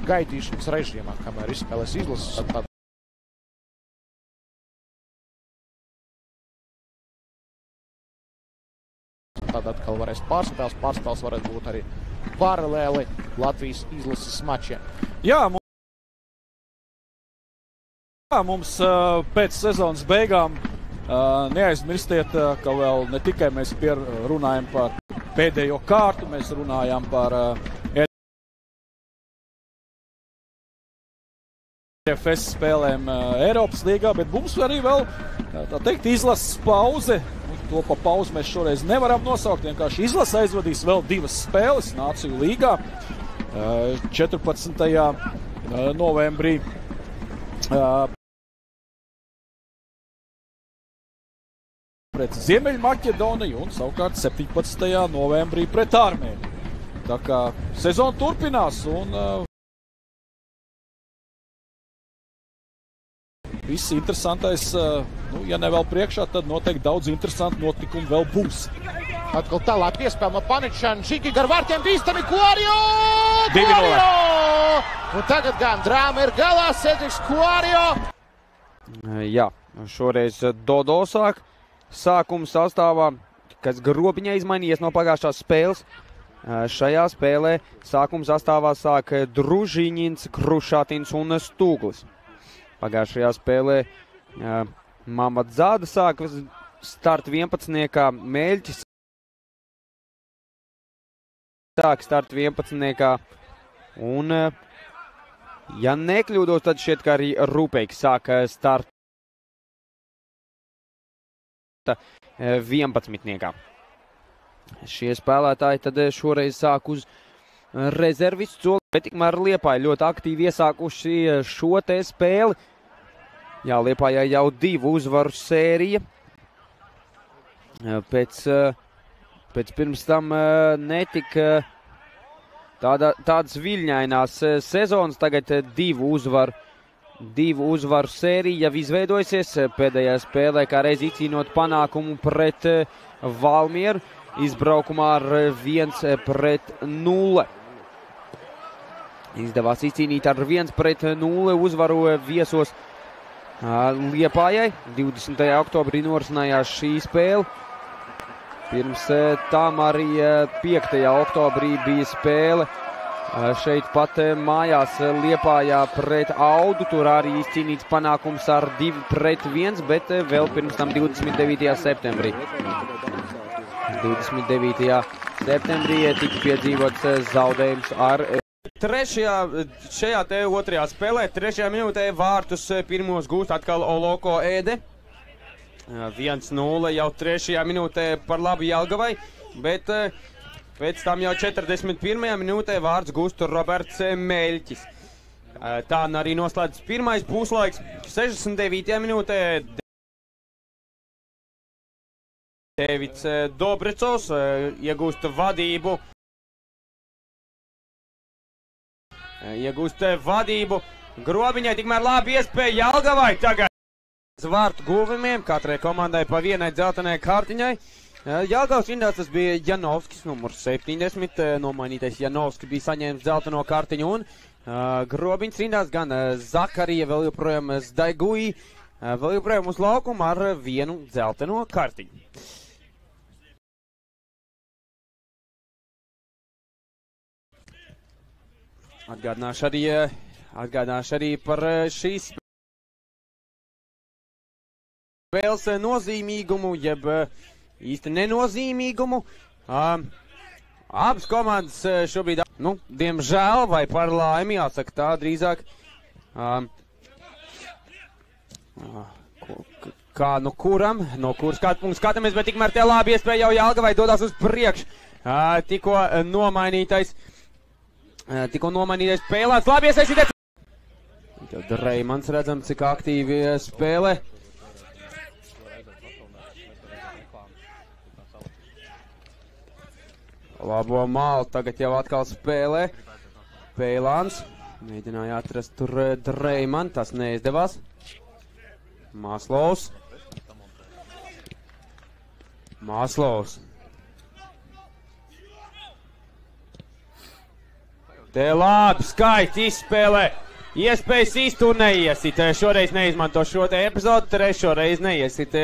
gaidīšanas režīmā, kamēr izspēlēs izlases. Tad atkal varēs pārspēles varētu būt arī paralēli Latvijas izlases mačiem. Jā, mums pēc sezonas beigām neaizmirstiet, ka vēl ne tikai mēs runājam par pēdējo kārtu, mēs runājam par EFS spēlēm Eiropas līgā, bet mums arī vēl, tā teikt, izlases pauze. To pa pauzi mēs šoreiz nevaram nosaukt, vienkārši izlase aizvadīs vēl 2 spēles Nāciju līgā. 14. novembrī pret Ziemeļmaķedoniju un savukārt 17. novembrī pret Armēniju. Tā kā sezona turpinās un viss interesantais, ja ne vēl priekšā, tad noteikti daudz interesantu notikumu vēl būs. Atkal tālāk piespēl no Paničana, Žiki gar vārtiem bīstami, Kuario! 2-0! Un tagad gan drāma ir galā, Cedriks Kuario! Jā, šoreiz Dodo sākuma sastāvā, kas grobiņā izmainījies no pagājušās spēles. Šajā spēlē sākuma sastāvā sāk Družiņins, Krušātins un Stūglis. Pagājušajā spēlē Mamadzāda sāk start 11. Mēļķis sāk start 11. Un, ja nekļūdos, tad šķiet, ka arī Rupeiks sāk start 11. Šie spēlētāji tad šoreiz sāk uz rezervistu soli, bet tikmēr Liepāja ļoti aktīvi iesākuši šo te spēli. Jā, Liepājā jau 2 uzvaru sērija. Pēc pirms tam netika tādas viļņainās sezonas, tagad 2 uzvaru sērija jau izveidojusies. Pēdējā spēlē kā reiz izcīnot panākumu pret Valmieru, izbraukumā ar 1-0. Izdevās izcīnīt ar 1-0 uzvaru viesos Liepājai. 20. oktobrī norisinājās šī spēle. Pirms tam arī 5. oktobrī bija spēle šeit pat mājās Liepājā pret Audu. Tur arī izcīnīts panākums ar 2-1, bet vēl pirms tam 29. septembrī. 29. septembrī tika piedzīvots zaudējums ar... Šajā te otrajā spēlē, 3. minūtē vārtus pirmos gūst atkal Oloko Ēde. 1-0 jau 3. minūtē par labu Jelgavai, bet pēc tam jau 41. minūtē vārds gūst Roberts Mēļķis. Tā arī noslēdz pirmais puslaiks. 69. minūtē Dēvids Dobrecovs iegūst vadību. Grobiņai tikmēr labi iespēja Jelgavai tagad. Vārtu guvumiem, katrai komandai pa vienai dzeltenai kartiņai. Jelgavas rindās tas bija Janovskis, numurs 70. Nomainītais Janovskis bija saņēmis dzelteno kartiņu un Grobiņas rindās gan Zakarija, vēl joprojām Zdaiguji, vēl joprojām uz laukumu ar 1 dzelteno kartiņu. Atgādināšu arī par šīs spēles nozīmīgumu, jeb īsti nenozīmīgumu. Abas komandas šobrīd, diemžēl vai par laimi, jāsaka tā drīzāk, kā kuram, no kuras kādu punktu skatāmies, bet tikmēr te labi iespēja jau Jelgavai dodās uz priekšu. Tikko nomainītais spēlēts, labi iesaistīties. Tad Reimans redzam, cik aktīvi spēlē. Labo malu tagad jau atkal spēlē. Pēlāns mēģināja atrast tur Reimanu, tas neizdevās. Maslovs. Te labi, skaisti izspēlē. Iespējas īsti un neiesitē. Šoreiz neizmanto šo te epizodu, trešo reizi neiesitē.